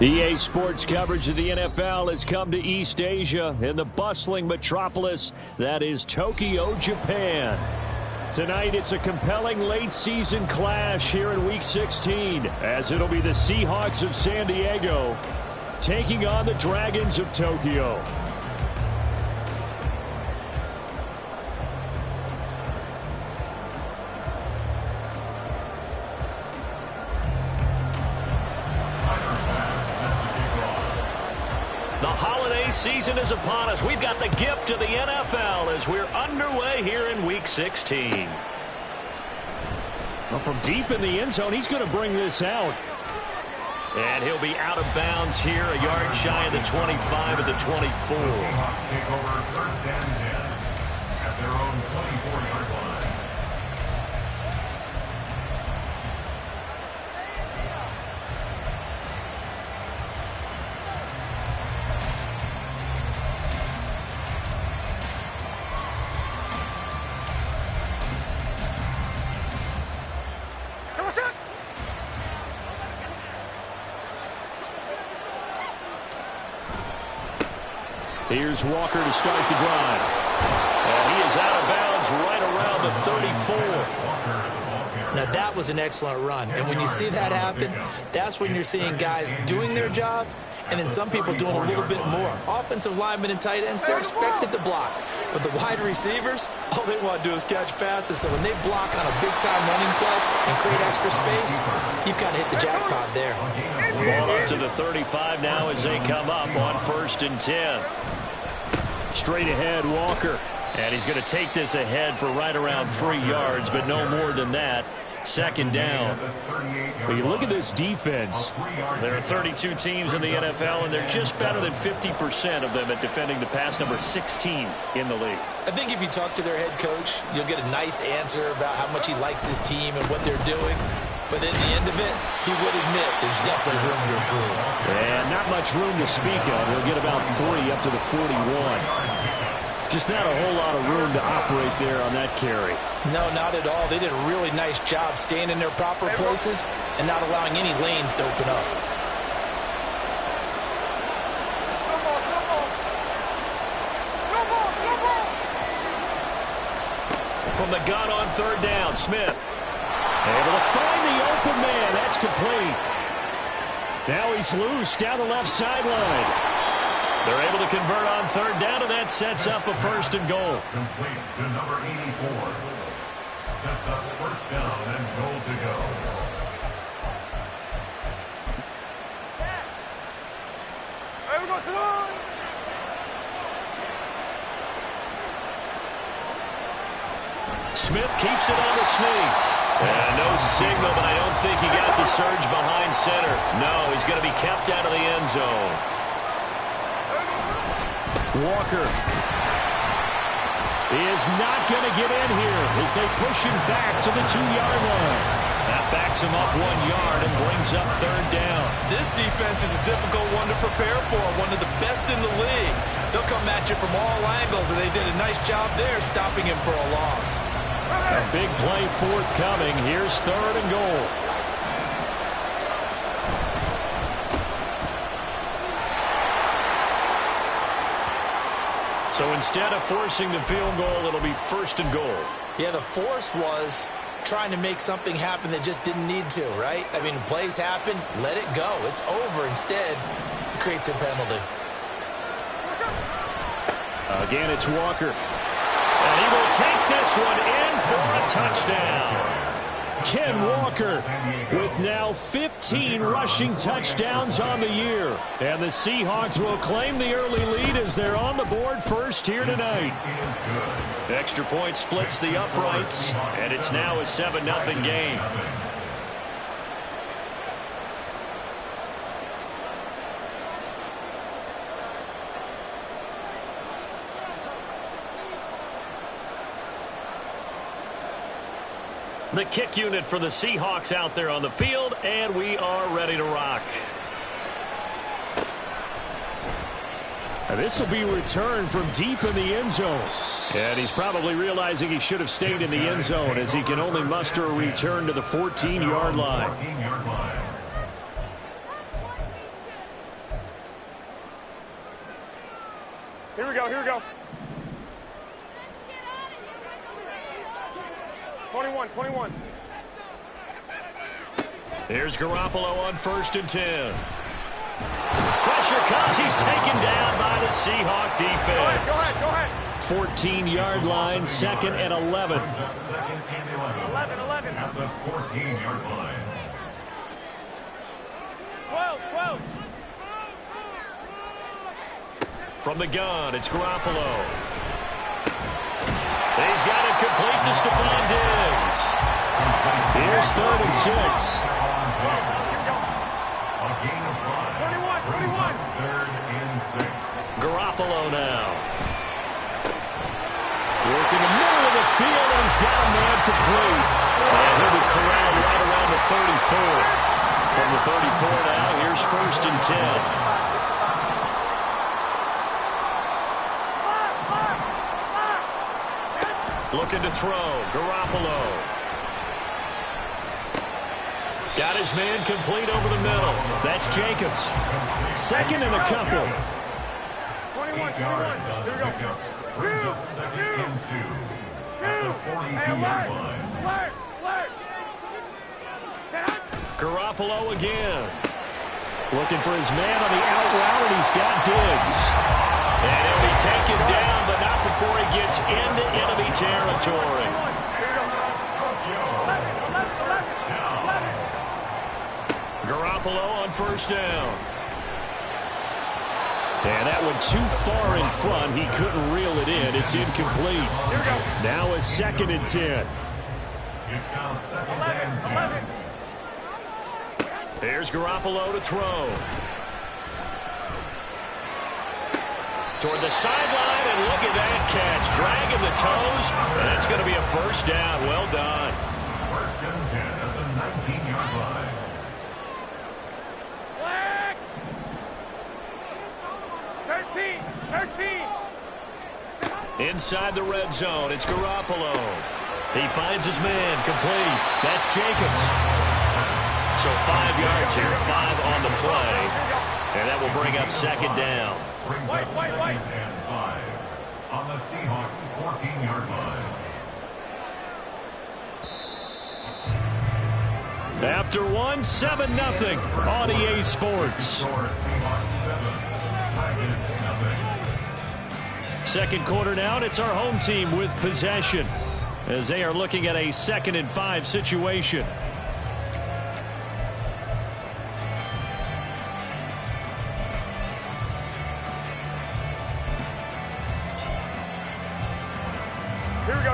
EA Sports coverage of the NFL has come to East Asia in the bustling metropolis that is Tokyo, Japan. Tonight, it's a compelling late-season clash here in Week 16, as it'll be the Seahawks of San Diego taking on the Dragons of Tokyo. Season is upon us. We've got the gift of the NFL as we're underway here in Week 16. Well, from deep in the end zone, he's going to bring this out. And he'll be out of bounds here, a yard shy of the 25 of the 24. The Seahawks take over first and 10 at their own 24-yard line. Here's Walker to start the drive. And he is out of bounds right around the 34. Now, that was an excellent run. And when you see that happen, that's when you're seeing guys doing their job and then some people doing a little bit more. Offensive linemen and tight ends, they're expected to block. But the wide receivers, all they want to do is catch passes. So when they block on a big-time running play and create extra space, you've got to hit the jackpot there. Ball up to the 35 now as they come up on 1st and 10. Straight ahead, Walker. And he's going to take this ahead for right around 3 yards, but no more than that. 2nd down. When you look at this defense, there are 32 teams in the NFL, and they're just better than 50% of them at defending the pass, number 16 in the league. I think if you talk to their head coach, you'll get a nice answer about how much he likes his team and what they're doing. But at the end of it, he would admit there's definitely room to improve. And not much room to speak of. He'll get about 3 up to the 41. Just not a whole lot of room to operate there on that carry. No, not at all. They did a really nice job staying in their proper places and not allowing any lanes to open up. From the gun on 3rd down, Smith. Able to find the open man. That's complete. Now he's loose down the left sideline. They're able to convert on 3rd down, and that sets up a 1st and goal. Complete to number 84. Sets up 1st down and goal to go. Smith keeps it on the sneak. And no signal, but I don't think he got the surge behind center. No, he's going to be kept out of the end zone. Walker is not going to get in here as they push him back to the 2-yard line. That backs him up 1 yard and brings up 3rd down. This defense is a difficult one to prepare for, one of the best in the league. They'll come at you from all angles, and they did a nice job there stopping him for a loss. A big play forthcoming. Here's 3rd and goal. So instead of forcing the field goal, it'll be 1st and goal. Yeah, the force was trying to make something happen that just didn't need to, right? I mean, plays happen, let it go. It's over. Instead, it creates a penalty. Again, it's Walker. And he will take this one in for a touchdown. Ken Walker with now 15 rushing touchdowns on the year. And the Seahawks will claim the early lead as they're on the board first here tonight. Extra point splits the uprights, and it's now a 7-0 game. The kick unit for the Seahawks out there on the field, and we are ready to rock. And this will be returned from deep in the end zone. And he's probably realizing he should have stayed in the end zone as he can only muster a return to the 14-yard line. Here we go, here we go. 21. Here's Garoppolo on 1st and 10. Pressure comes. He's taken down by the Seahawk defense. Go ahead. 14-yard line, 2nd and 11. 11. At the 14-yard line. 12. From the gun, it's Garoppolo. He's got it complete to Stephon Diggs. Here's 3rd and 6. A gain of 5. 21. 3rd and 6. Garoppolo now. Working the middle of the field, and he's got a man complete. And he'll be corralled right around the 34. From the 34 now, here's 1st and 10. Looking to throw. Garoppolo. Got his man complete over the middle. That's Jacobs. 2nd and a couple. 8 yards on the pickup. Brings up 2nd and 2. At the 42-yard line. Garoppolo again. Looking for his man on the out route, and he's got Diggs. And he'll be taken down, but not before he gets into enemy territory. Garoppolo on 1st down. And that one too far in front. He couldn't reel it in. It's incomplete. Now a 2nd and 10. It's now 2nd and 10. There's Garoppolo to throw. Toward the sideline, and look at that catch. Dragging the toes, and that's going to be a 1st down. Well done. 1st and 10 at the 19-yard line. Flag! 13. Inside the red zone, it's Garoppolo. He finds his man complete. That's Jacobs. So 5 yards here, 5 on the play. And that will bring up 2nd down. Brings up 2nd and 5 on the Seahawks 14-yard line. After 1, 7-0 on EA Sports. Score Seahawks 7, Titans 0. 2nd quarter now, and it's our home team with possession as they are looking at a 2nd and 5 situation. Here we go.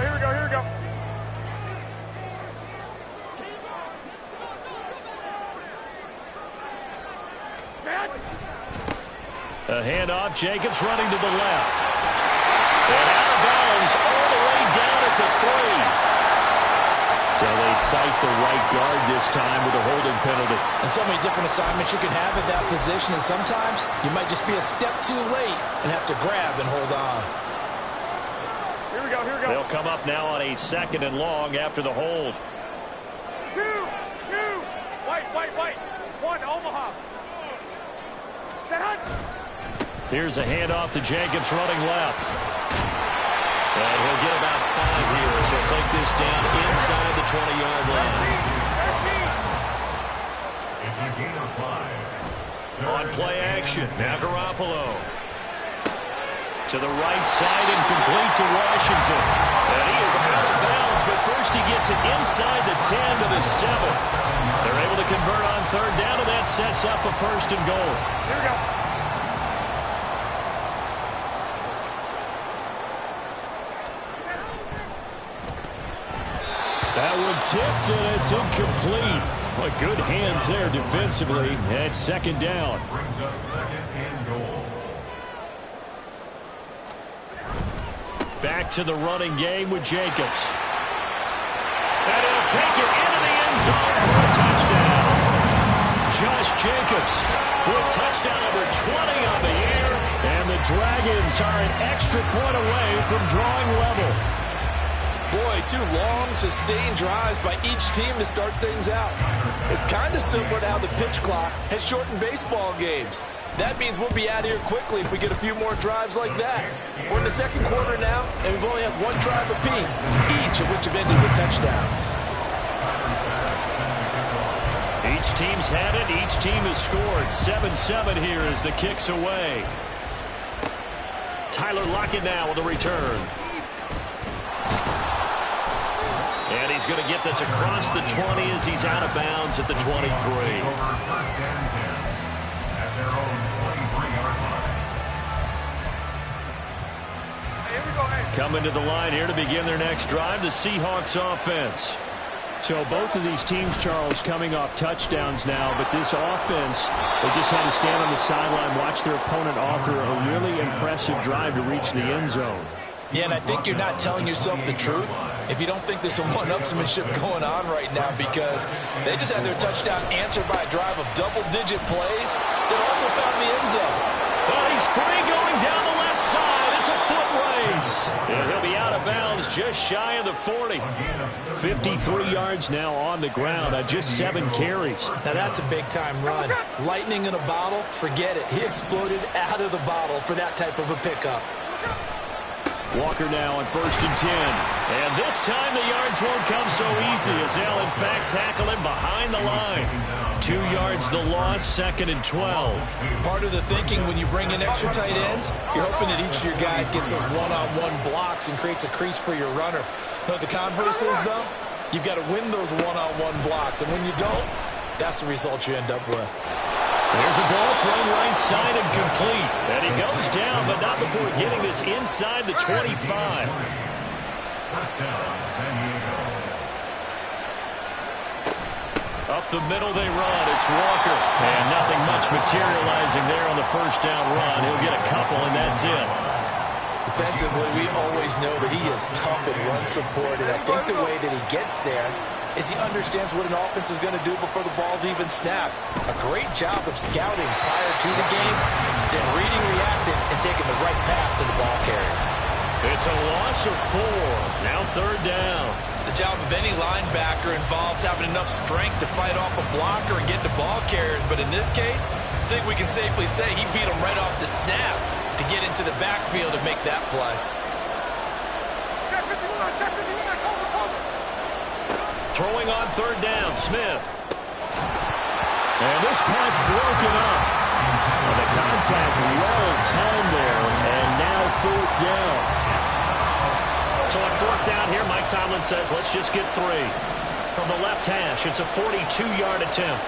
A handoff, Jacobs running to the left. And out of bounds all the way down at the 3. So they cite the right guard this time with a holding penalty. And so many different assignments you can have at that position, and sometimes you might just be a step too late and have to grab and hold on. Here we go. They'll come up now on a 2nd and long after the hold. 2. White. 1, Omaha. Set hunt. Here's a handoff to Jacobs running left. And he'll get about 5 here as he'll take this down inside the 20-yard line. 13. It's a gain of 5. On play action, now Garoppolo. To the right side and complete to Washington. And he is out of bounds, but first he gets it inside the 10 to the 7. They're able to convert on 3rd down, and that sets up a 1st and goal. Here we go. That one tipped, and it's incomplete. Well, good hands there defensively. And 2nd down. Brings up 2nd and goal. Back to the running game with Jacobs. And he'll take it into the end zone for a touchdown. Josh Jacobs with touchdown number 20 on the year. And the Dragons are an extra point away from drawing level. Boy, 2 long, sustained drives by each team to start things out. It's kind of similar to how the pitch clock has shortened baseball games. That means we'll be out of here quickly if we get a few more drives like that. We're in the second quarter now, and we've only had one drive apiece, each of which have ended with touchdowns. Each team's had it. Each team has scored. 7-7 here as the kick's away. Tyler Lockett now with the return. And he's going to get this across the 20 as he's out of bounds at the 23. Coming to the line here to begin their next drive, the Seahawks offense. So both of these teams, Charles, coming off touchdowns now, but this offense, they just had to stand on the sideline, watch their opponent author a really impressive drive to reach the end zone. Yeah, and I think you're not telling yourself the truth if you don't think there's some one-upsmanship going on right now, because they just had their touchdown answered by a drive of double-digit plays that also found the end zone. But he's free going down the left side. It's a foot race. And he'll be out of bounds just shy of the 40. 53 yards now on the ground on just 7 carries. Now that's a big-time run. Lightning in a bottle, forget it. He exploded out of the bottle for that type of a pickup. Walker now on 1st and 10. And this time the yards won't come so easy as they'll in fact tackle him behind the line. 2 yards the loss, 2nd and 12. Part of the thinking when you bring in extra tight ends, you're hoping that each of your guys gets those one-on-one blocks and creates a crease for your runner. You know what the converse is, though? You've got to win those one-on-one blocks, and when you don't, that's the result you end up with. There's a ball thrown right side and complete. And he goes down, but not before getting this inside the 25. First down, San Diego. Up the middle they run. It's Walker. And nothing much materializing there on the first down run. He'll get a couple, and that's it. Defensively, we always know that he is tough in run support, and I think the way that he gets there is he understands what an offense is going to do before the ball's even snapped. A great job of scouting prior to the game, then reading, reacting, and taking the right path to the ball carrier. It's a loss of 4. Now 3rd down. The job of any linebacker involves having enough strength to fight off a blocker and get to ball carriers, but in this case, I think we can safely say he beat him right off the snap to get into the backfield and make that play. Check 51, check 51, cover. Throwing on 3rd down, Smith. And this pass broken up. And the contact well timed there, and now 4th down. So on 4th down here, Mike Tomlin says, let's just get 3. From the left hash, it's a 42-yard attempt.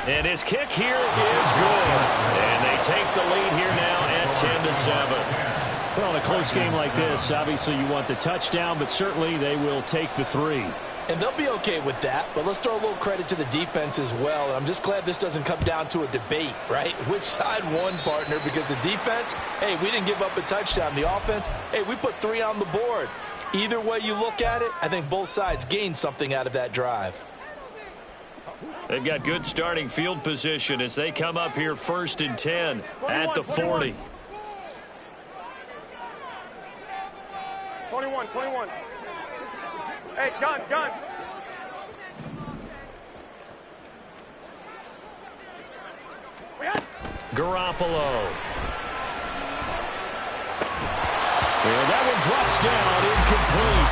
And his kick here is good. And they take the lead here now at 10-7. Well, in a close game like this, obviously you want the touchdown, but certainly they will take the 3. And they'll be okay with that, but let's throw a little credit to the defense as well. And I'm just glad this doesn't come down to a debate, right? Which side won, partner? Because the defense, hey, we didn't give up a touchdown. The offense, hey, we put 3 on the board. Either way you look at it, I think both sides gained something out of that drive. They've got good starting field position as they come up here 1st and 10 at the 40. 21. Hey, gun. Garoppolo. And that one drops down, incomplete.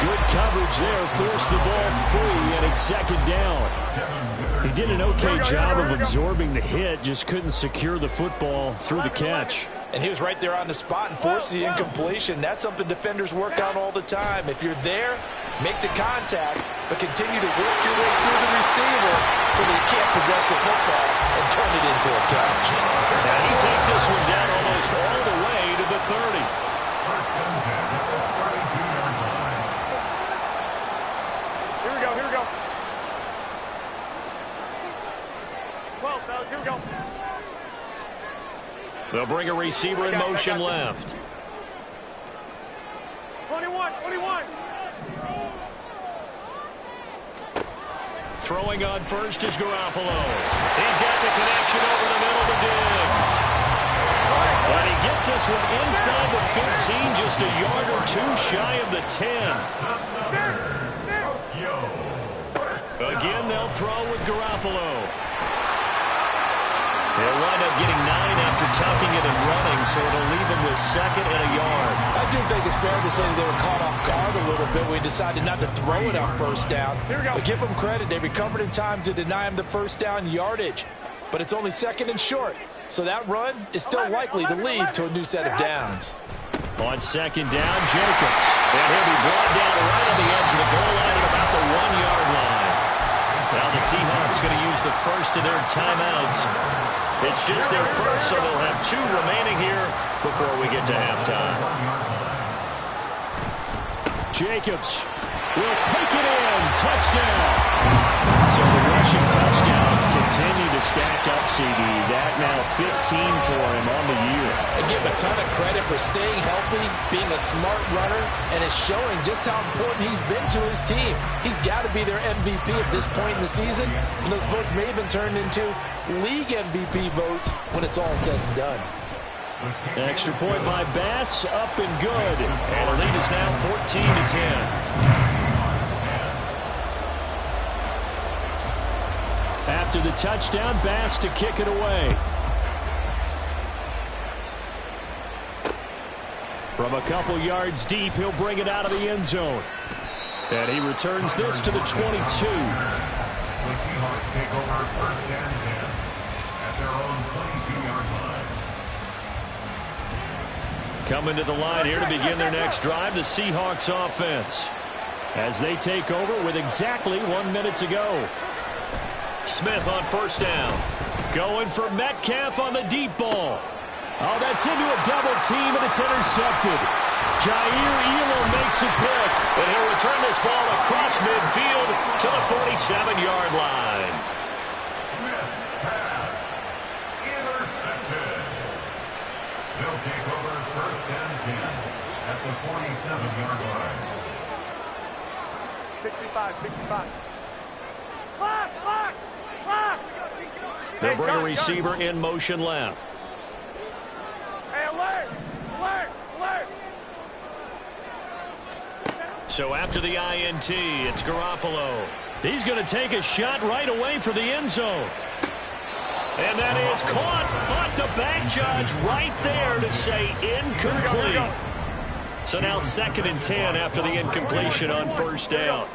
Good coverage there, forced the ball free, and it's 2nd down. He did an okay job of absorbing the hit, just couldn't secure the football through the catch. And he was right there on the spot and forced the incompletion. That's something defenders work on all the time. If you're there, make the contact, but continue to work your way through the receiver so that you can't possess the football and turn it into a catch. Now he takes this one down almost all the way to the 30. First and 10 at the 32-yard line. Here we go. 12, fellas, here we go. They'll bring a receiver in motion left. 21. Throwing on 1st is Garoppolo. He's got the connection over the middle to Diggs. And he gets this one inside the 15, just a yard or 2 shy of the 10. Again, they'll throw with Garoppolo. They'll wind up getting 9 after tucking it and running, so it'll leave them with 2nd and a yard. I do think it's fair to say they were caught off guard a little bit. We decided not to throw it on 1st down. But give them credit. They recovered in time to deny him the 1st down yardage. But it's only 2nd and short. So that run is still likely to lead to a new set of downs. On 2nd down, Jacobs. And he'll be brought down right on the edge of the goal line at about the 1-yard line. Now the Seahawks going to use the first of their timeouts. It's just their first, so they'll have 2 remaining here before we get to halftime. Jacobs will take it in. Touchdown. So the rushing touchdowns continue to stack up, CD. That now 15 for him on the year. I give him a ton of credit for staying healthy, being a smart runner, and it's showing just how important he's been to his team. He's got to be their MVP at this point in the season, and those votes may even turn into league MVP votes when it's all said and done. Extra point by Bass, up and good. And the lead is now 14-10. After the touchdown, Bass to kick it away. From a couple yards deep, he'll bring it out of the end zone. And he returns this to the 22. The Seahawks take over 1st and 10 at their own 22-yard line. Coming to the line here to begin their next drive, the Seahawks offense. As they take over with exactly 1 minute to go. Smith on 1st down. Going for Metcalf on the deep ball. Oh, that's into a double team, and it's intercepted. Jair Elam makes a pick. And he'll return this ball across midfield to the 47-yard line. Smith's pass intercepted. They'll take over 1st and 10 at the 47-yard line. 65. Block! They'll bring a receiver in motion left. Hey, alert! So after the INT, it's Garoppolo. He's going to take a shot right away for the end zone. And that is caught, but the back judge right there to say incomplete. So now 2nd and 10 after the incompletion on 1st down.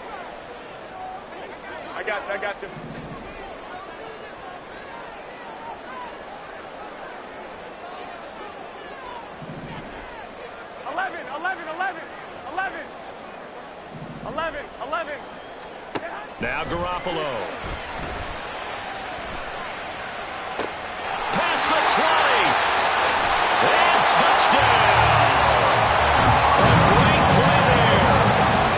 I got this. Now Garoppolo. Past the 20. And touchdown. A great play there.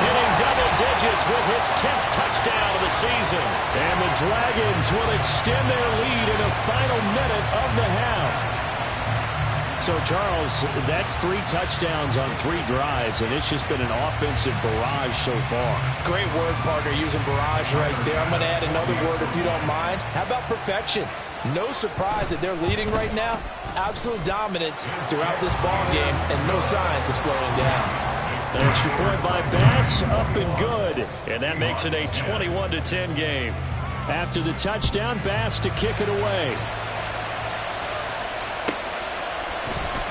Hitting double digits with his 10th touchdown of the season. And the Dragons will extend their lead in the final minute of the half. So, Charles, that's 3 touchdowns on 3 drives, and it's just been an offensive barrage so far. Great word, partner, using barrage right there. I'm going to add another word if you don't mind. How about perfection? No surprise that they're leading right now. Absolute dominance throughout this ball game, and no signs of slowing down. Extra point by Bass, up and good. And that makes it a 21-10 game. After the touchdown, Bass to kick it away.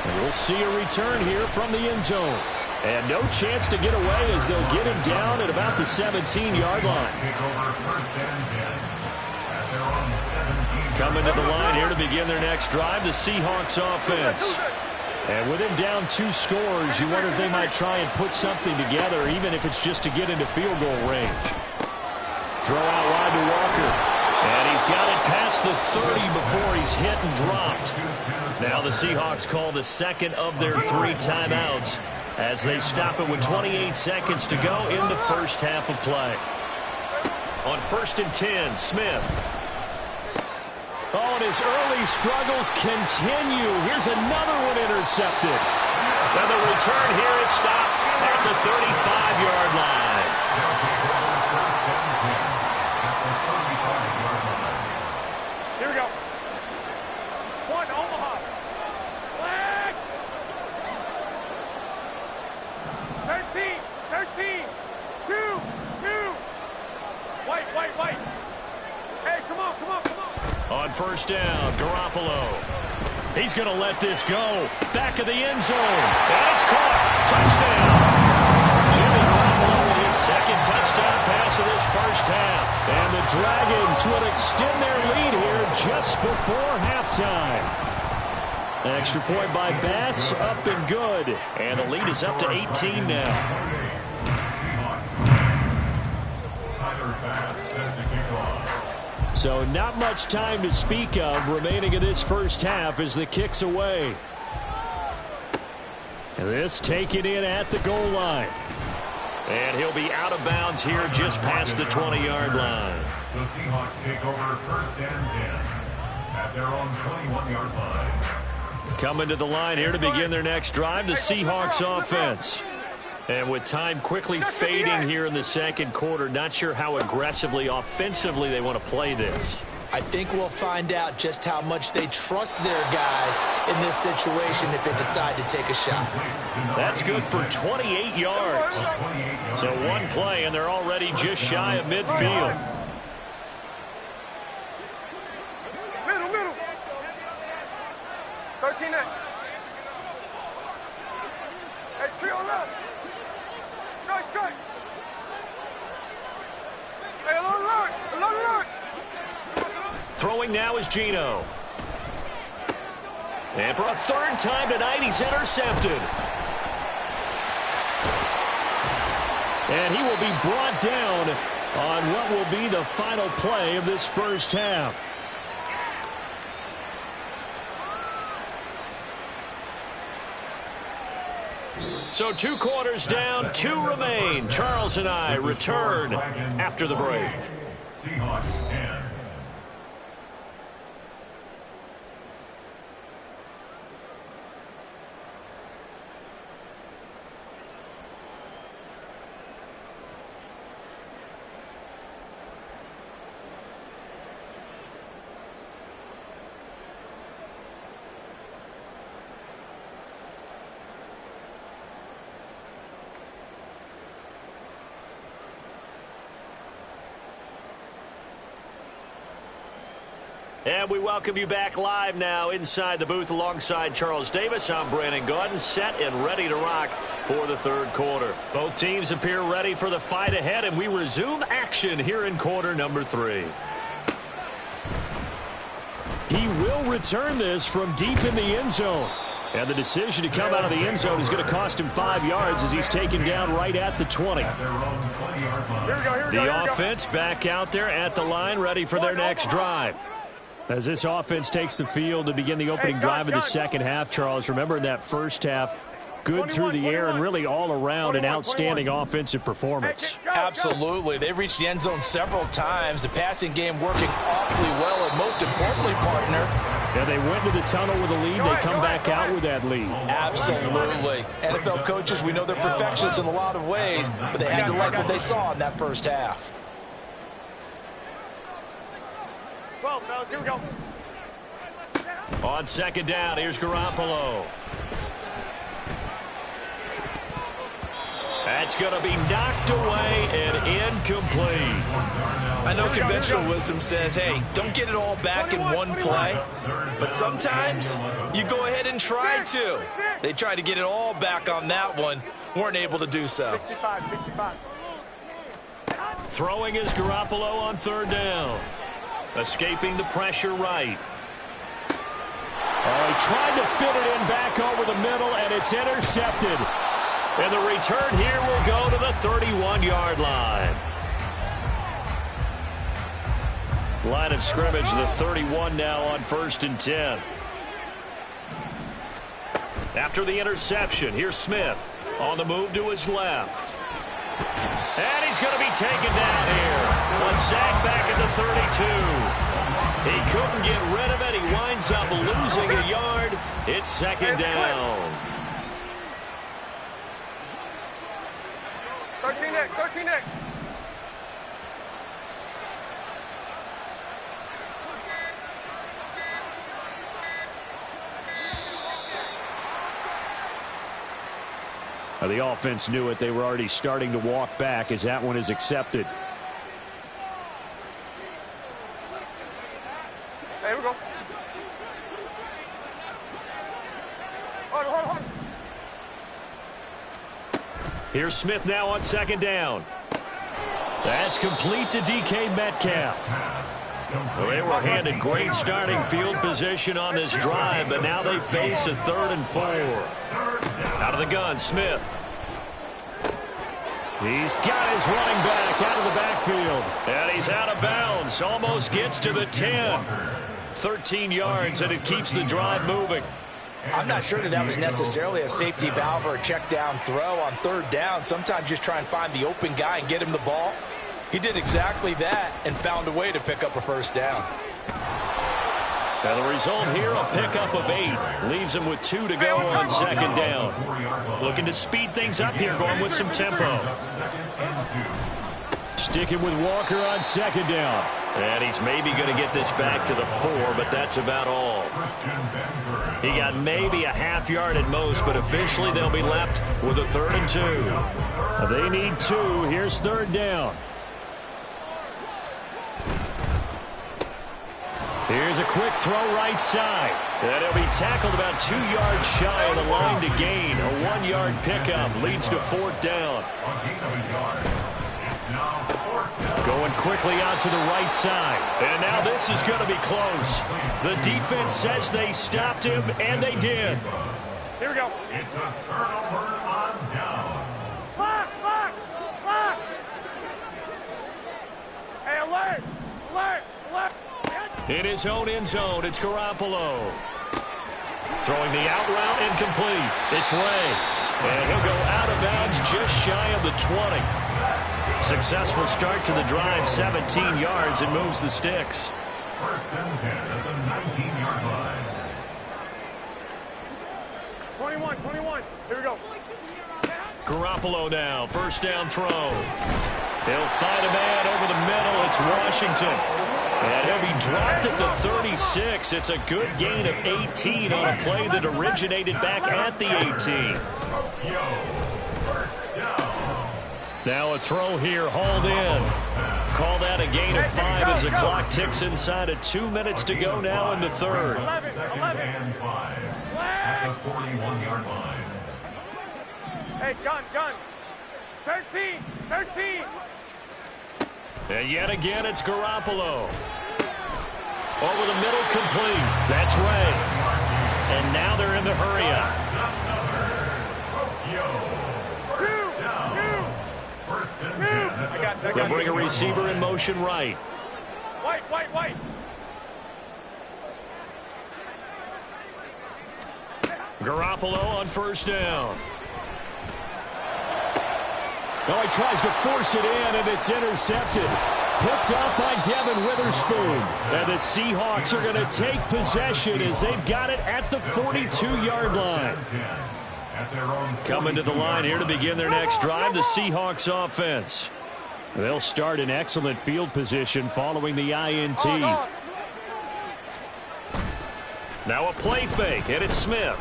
And we'll see a return here from the end zone. And no chance to get away as they'll get him down at about the 17-yard line. Coming to the line here to begin their next drive, the Seahawks offense. And with him down 2 scores, you wonder if they might try and put something together, even if it's just to get into field goal range. Throw out wide to Walker. And he's got it past the 30 before he's hit and dropped. Now the Seahawks call the second of their 3 timeouts as they stop it with 28 seconds to go in the first half of play. On 1st and 10, Smith. Oh, and his early struggles continue. Here's another one intercepted. And the return here is stopped at the 35-yard line. Here we go. 1, Omaha. Flag. 13. 2. White. On first down, Garoppolo. He's going to let this go. Back of the end zone. And it's caught. Touchdown. Jimmy Garoppolo with his second touchdown pass of this first half. And the Dragons will extend their lead here just before halftime. Extra point by Bass, up and good. And the lead is up to 18 now. So not much time to speak of remaining in this first half as the kick's away. And this taken in at the goal line. And he'll be out of bounds here just past the 20-yard line. The Seahawks take over first and 10 at their own 21-yard line. Coming to the line here to begin their next drive, the Seahawks offense. And with time quickly fading here in the second quarter, not sure how aggressively, offensively they want to play this. I think we'll find out just how much they trust their guys in this situation if they decide to take a shot. That's good for 28 yards. So one play, and they're already just shy of midfield. Middle. 13 next. Hey, trio left. Strike. Hey, alert. Throwing now is Geno. And for a third time tonight, he's intercepted. And he will be brought down on what will be the final play of this first half. So 2 quarters down, 2 remain. Charles and I return after the break. Seahawks 10. And we welcome you back live now inside the booth alongside Charles Davis. I'm Brandon Gaudin, set and ready to rock for the third quarter. Both teams appear ready for the fight ahead, and we resume action here in quarter number 3. He will return this from deep in the end zone. And the decision to come out of the end zone is going to cost him 5 yards as he's taken down right at the 20. The offense back out there at the line, ready for their next drive. As this offense takes the field to begin the opening drive of the second half, Charles, remember in that first half, good through the air and really all around an outstanding offensive performance. Absolutely. They've reached the end zone several times. The passing game working awfully well, and most importantly, partner. Yeah, they went to the tunnel with a lead. They come back out with that lead. Absolutely. NFL coaches, we know they're perfectionists in a lot of ways, but they had to like what they saw in that first half. 12, fellas, here we go. On second down, here's Garoppolo. That's going to be knocked away and incomplete. I know conventional wisdom says, hey, don't get it all back in one play. But sometimes you go ahead and try to. They tried to get it all back on that one. Weren't able to do so. 65. Throwing is Garoppolo on third down. Escaping the pressure right. Oh, he tried to fit it in back over the middle, and it's intercepted. And the return here will go to the 31-yard line. Line of scrimmage, the 31 now on 1st and 10. After the interception, here's Smith on the move to his left. And he's going to be taken down here. A sack back at the 32. He couldn't get rid of it. He winds up losing a yard. It's second down. 13 next. The offense knew it. They were already starting to walk back as that one is accepted. Hey, Here's Smith now on second down. That's complete to DK Metcalf. Well, they were handed great starting field position on this drive, but now they face a 3rd and 4. Out of the gun, Smith. He's got his running back out of the backfield. And he's out of bounds. Almost gets to the 10. 13 yards, and it keeps the drive moving. I'm not sure that was necessarily a safety valve or a check down throw on 3rd down. Sometimes just try and find the open guy and get him the ball. He did exactly that and found a way to pick up a 1st down. Now the result here, a pickup of 8. Leaves him with 2 to go on 2nd down. Looking to speed things up here, going with some tempo. Sticking with Walker on 2nd down. And he's maybe going to get this back to the 4, but that's about all. He got maybe a half yard at most, but officially they'll be left with a 3rd and 2. They need 2. Here's 3rd down. Here's a quick throw right side. And he'll be tackled about 2 yards shy of the line to gain. A 1-yard pickup leads to 4th down. Going quickly out to the right side. And now this is going to be close. The defense says they stopped him, and they did. Here we go. It's a turnover on downs. Block! Hey, alert! In his own end zone, it's Garoppolo. Throwing the out route incomplete. It's Ray. And he'll go out of bounds just shy of the 20. Successful start to the drive, 17 yards, and moves the sticks. 1st and 10 at the 19-yard line. 21. Here we go. Garoppolo now, 1st down throw. He'll find a man over the middle. It's Washington. And he'll be dropped at the 36. It's a good gain of 18 on a play that originated back at the 18. Now a throw here, hauled in. Call that a gain of 5 as the clock ticks inside of 2 minutes to go now in the 3rd. 2nd and 5 at the 41-yard line. Hey, gun. 13. And yet again, it's Garoppolo. Over the middle, complete. That's Ray. And now they're in the hurry-up. They'll bring a receiver in motion right. White. Garoppolo on 1st down. Oh, he tries to force it in, and it's intercepted. Picked up by Devin Witherspoon. And the Seahawks are going to take possession as they've got it at the 42-yard line. Coming to the line here to begin their next drive, the Seahawks offense. They'll start in excellent field position following the INT. Now a play fake, and it's Smith.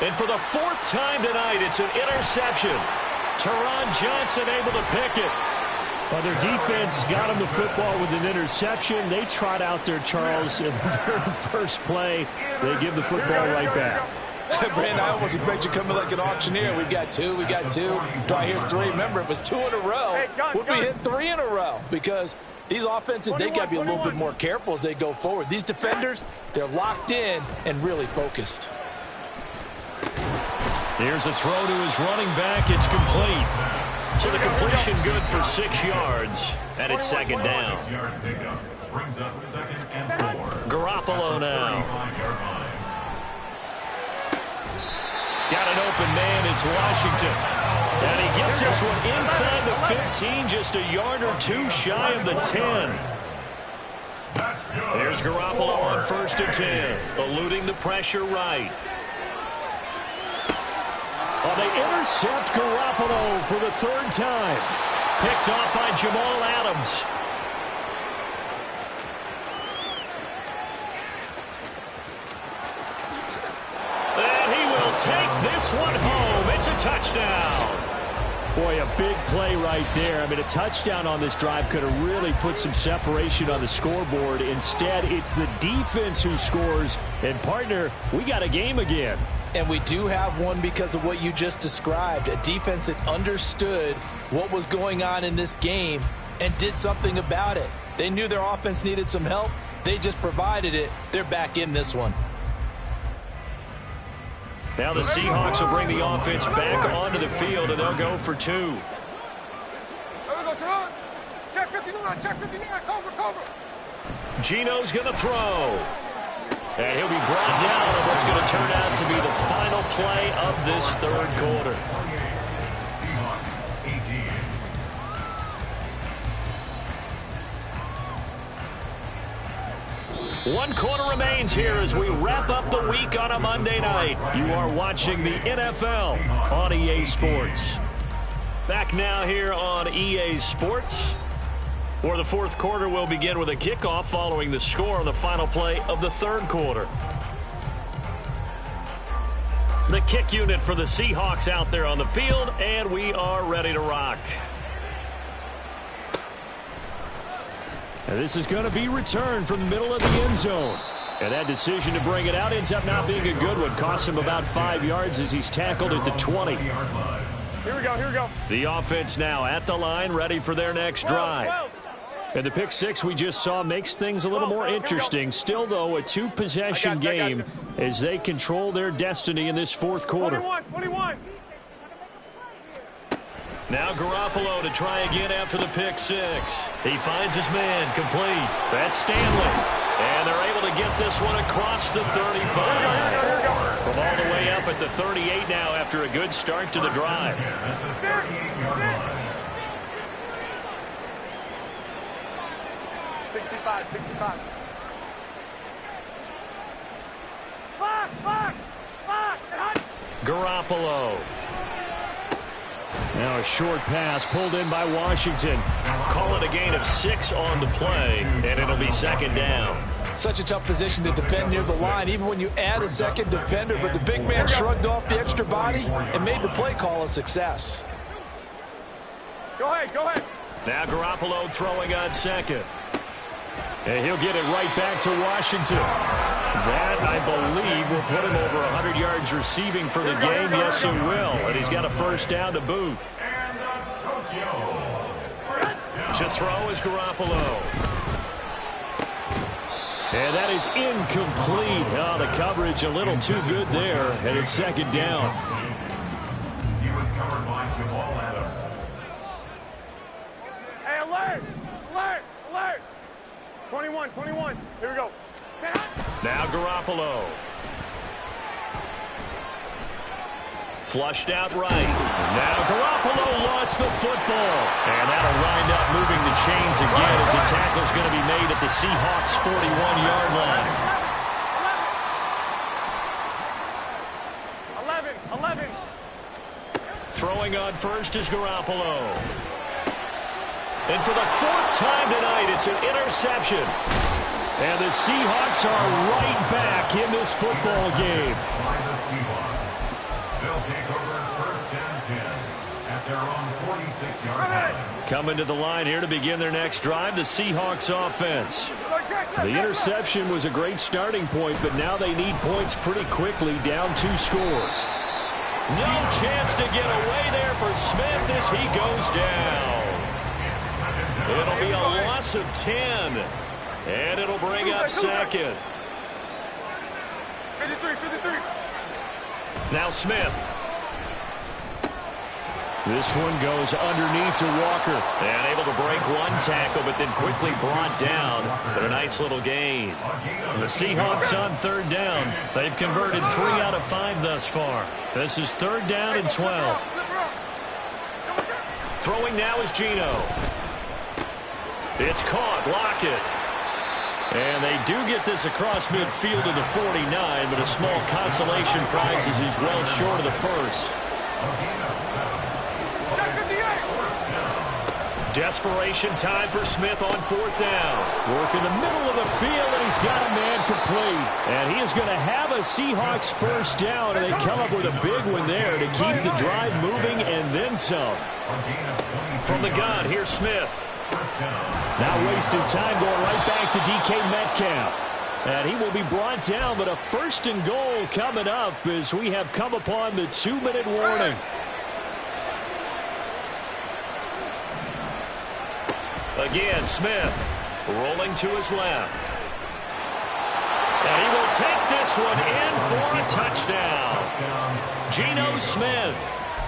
And for the 4th time tonight, it's an interception. Teron Johnson able to pick it. Well, their defense got him the football with an interception. They trot out there, Charles, in the very first play. They give the football right back. Brandon, I almost expect you coming like an auctioneer. We've got 2. Do I hear 3? Remember, it was 2 in a row. Would we hit 3 in a row? Because these offenses, they got to be a little bit more careful as they go forward. These defenders, they're locked in and really focused. Here's a throw to his running back. It's complete. So the completion good for 6 yards. And it's 2nd down. Brings up 2nd and 4. Garoppolo now. Got an open man. It's Washington. And he gets this one inside the 15, just a yard or 2 shy of the 10. There's Garoppolo on 1st and 10. Eluding the pressure right. Well, they intercept Garoppolo for the 3rd time. Picked off by Jamal Adams. And he will take this one home. It's a touchdown. Boy, a big play right there. I mean, a touchdown on this drive could have really put some separation on the scoreboard. Instead, it's the defense who scores. And, partner, we got a game again. And we do have one because of what you just described, a defense that understood what was going on in this game and did something about it. They knew their offense needed some help. They just provided it. They're back in this one. Now the Seahawks will bring the offense back onto the field, and they'll go for 2. Geno's going to throw. And he'll be brought down on what's going to turn out to be the final play of this third quarter. One quarter remains here as we wrap up the week on a Monday night. You are watching the NFL on EA Sports. Back now here on EA Sports. For the fourth quarter, we'll begin with a kickoff following the score on the final play of the third quarter. The kick unit for the Seahawks out there on the field, and we are ready to rock. And this is going to be returned from the middle of the end zone. And that decision to bring it out ends up not being a good one. Cost him about 5 yards as he's tackled at the 20. Here we go, here we go. The offense now at the line, ready for their next drive. And the pick six we just saw makes things a little more interesting. Still, though, a two-possession game as they control their destiny in this fourth quarter. 21. Now Garoppolo to try again after the pick six. He finds his man complete. That's Stanley. And they're able to get this one across the 35. From all the way up at the 38 now after a good start to the drive. 65. Garoppolo. Now a short pass pulled in by Washington. Call it a gain of 6 on the play, and it'll be second down. Such a tough position to defend near the line, even when you add a second defender, but the big man shrugged off the extra body and made the play call a success. Go ahead. Now Garoppolo throwing on second. And he'll get it right back to Washington. That, I believe, will put him over 100 yards receiving for the game. Yes, it will. And he's got a first down to boot. To throw is Garoppolo. And that is incomplete. Oh, the coverage a little too good there. And it's second down. He was covered by Jamal Adams. Hey, alert! 21. Here we go. Now Garoppolo. Flushed out right. Now Garoppolo lost the football. And that'll wind up moving the chains again as the tackle's going to be made at the Seahawks' 41-yard line. 11. Throwing on first is Garoppolo. And for the fourth time tonight, it's an interception. And the Seahawks are right back in this football game. By the Seahawks. They'll take over first down 10 at their own 46-yard line. Coming to the line here to begin their next drive, the Seahawks offense. The interception was a great starting point, but now they need points pretty quickly, down 2 scores. No chance to get away there for Smith as he goes down. It'll be a loss of 10. And it'll bring up second. 53. Now Smith. This one goes underneath to Walker. And able to break one tackle, but then quickly brought down. But a nice little gain. The Seahawks on third down. They've converted 3 out of 5 thus far. This is third down and 12. Throwing now is Geno. It's caught. Lockett. And they do get this across midfield to the 49, but a small consolation prize as he's well short of the first. Desperation time for Smith on fourth down. Work in the middle of the field, and he's got a man complete. And he is going to have a Seahawks first down, and they come up with a big one there to keep the drive moving and then some. From the gun, here's Smith. Now wasting time going right back to DK Metcalf. And he will be brought down, but a 1st and goal coming up as we have come upon the 2-minute warning. Again, Smith rolling to his left. And he will take this one in for a touchdown. Geno Smith,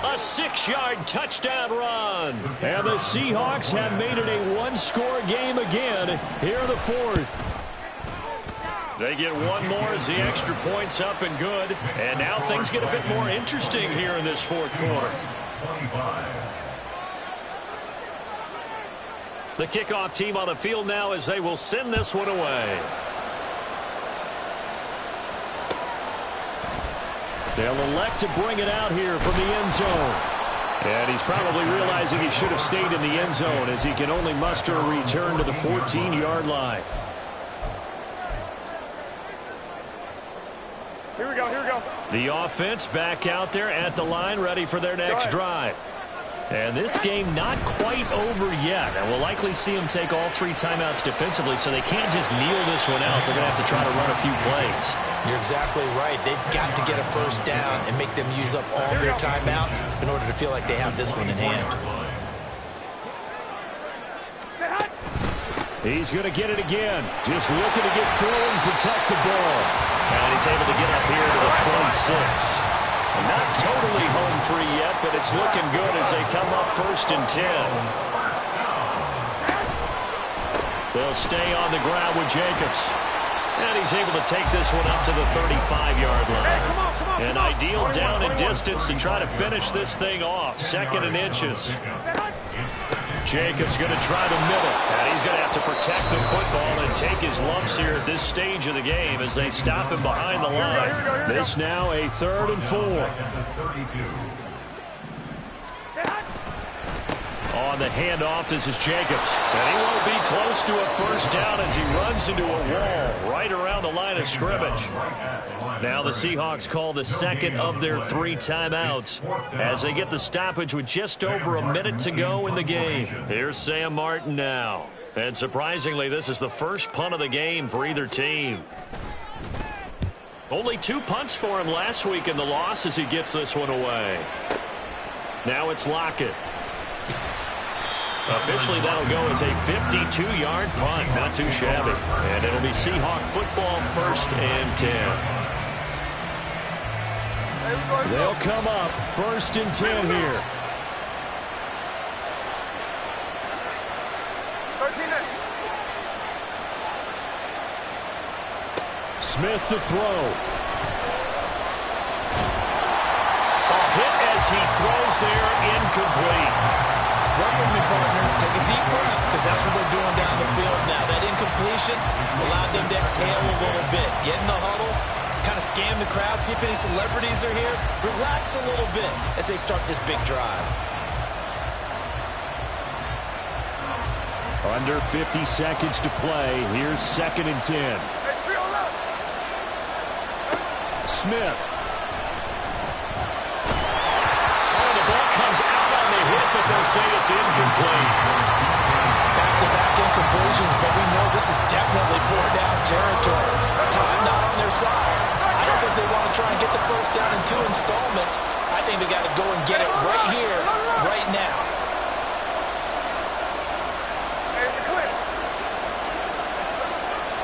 a 6-yard touchdown run. And the Seahawks have made it a one-score game again here in the 4th. They get one more as the extra point's up and good. And now things get a bit more interesting here in this 4th quarter. The kickoff team on the field now as they will send this one away. They'll elect to bring it out here from the end zone. And he's probably realizing he should have stayed in the end zone as he can only muster a return to the 14-yard line. Here we go, here we go. The offense back out there at the line, ready for their next drive. And this game not quite over yet. And we'll likely see them take all 3 timeouts defensively, so they can't just kneel this one out. They're going to have to try to run a few plays. You're exactly right. They've got to get a 1st down and make them use up all their timeouts in order to feel like they have this one in hand. He's going to get it again. Just looking to get through and protect the ball. And he's able to get up here to the 26. Not totally home free yet, but it's looking good as they come up 1st and 10. They'll stay on the ground with Jacobs. And he's able to take this one up to the 35-yard line. An ideal down and distance to try to finish this thing off. 2nd and inches. Jacobs going to try the middle. And he's going to have to protect the football and take his lumps here at this stage of the game as they stop him behind the line. This now a 3rd and 4. On the handoff, this is Jacobs. And he won't be close to a 1st down as he runs into a wall right around the line of scrimmage. Now the Seahawks call the 2nd of their 3 timeouts as they get the stoppage with just over a minute to go in the game. Here's Sam Martin now. And surprisingly, this is the 1st punt of the game for either team. Only 2 punts for him last week in the loss as he gets this one away. Now it's Lockett. Officially, that'll go as a 52-yard punt. Not too shabby. And it'll be Seahawk football 1st and 10. They'll come up 1st and 10 here. 13 minutes. Smith to throw. A hit as he throws there, incomplete. Run with me, partner. Take a deep breath because that's what they're doing down the field now. That incompletion allowed them to exhale a little bit. Get in the huddle, kind of scan the crowd, see if any celebrities are here. Relax a little bit as they start this big drive. Under 50 seconds to play. Here's 2nd and 10. Smith. Oh, the ball comes out on the hit, but they'll say it's incomplete. Back-to-back incompletions, but we know this is definitely 4th down territory. Time not on their side. I don't think they want to try and get the 1st down in 2 installments. I think they got to go and get it right here, right now.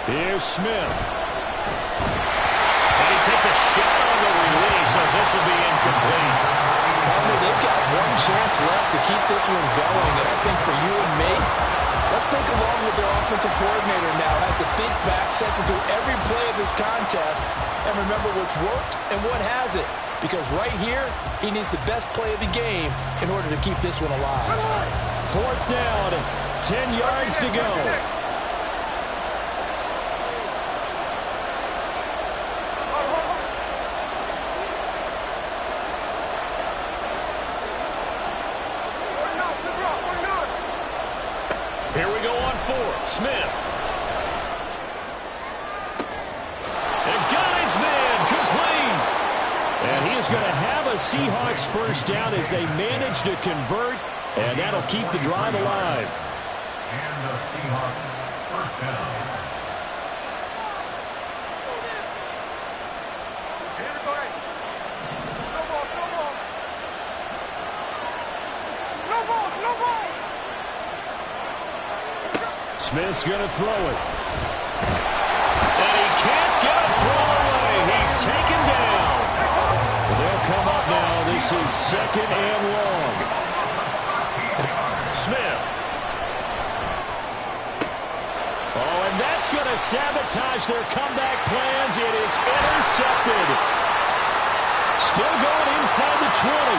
Here's Smith. And he takes a shot on the release as this will be incomplete. Partner, they've got one chance left to keep this one going, and I think for you and me, let's think along with their offensive coordinator now. Has to think back, cycle through every play of this contest, and remember what's worked and what hasn't. Because right here, he needs the best play of the game in order to keep this one alive. 4th down, 10 yards to go. Here we go on 4th. Smith. And got his man complete. And he is going to have a Seahawks 1st down as they manage to convert. And that'll keep the drive alive. And the Seahawks 1st down. Smith's going to throw it. And he can't get a throw away. He's taken down. They'll come up now. This is 2nd and long. Smith. Oh, and that's going to sabotage their comeback plans. It is intercepted. Still going inside the 20.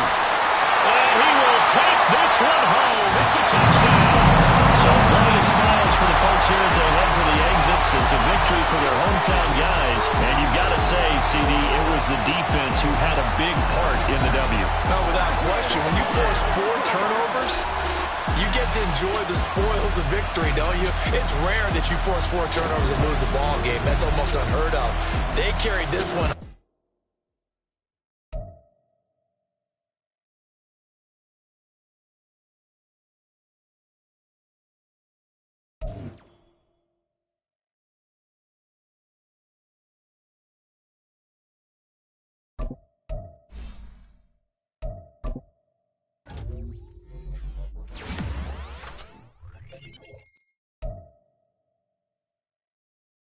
And he will take this one home. It's a touchdown. So plenty of smiles for the folks here as they head for the exits. It's a victory for their hometown guys. And you've got to say, CD, it was the defense who had a big part in the W. No, without question. When you force 4 turnovers, you get to enjoy the spoils of victory, don't you? It's rare that you force 4 turnovers and lose a ball game. That's almost unheard of. They carried this one.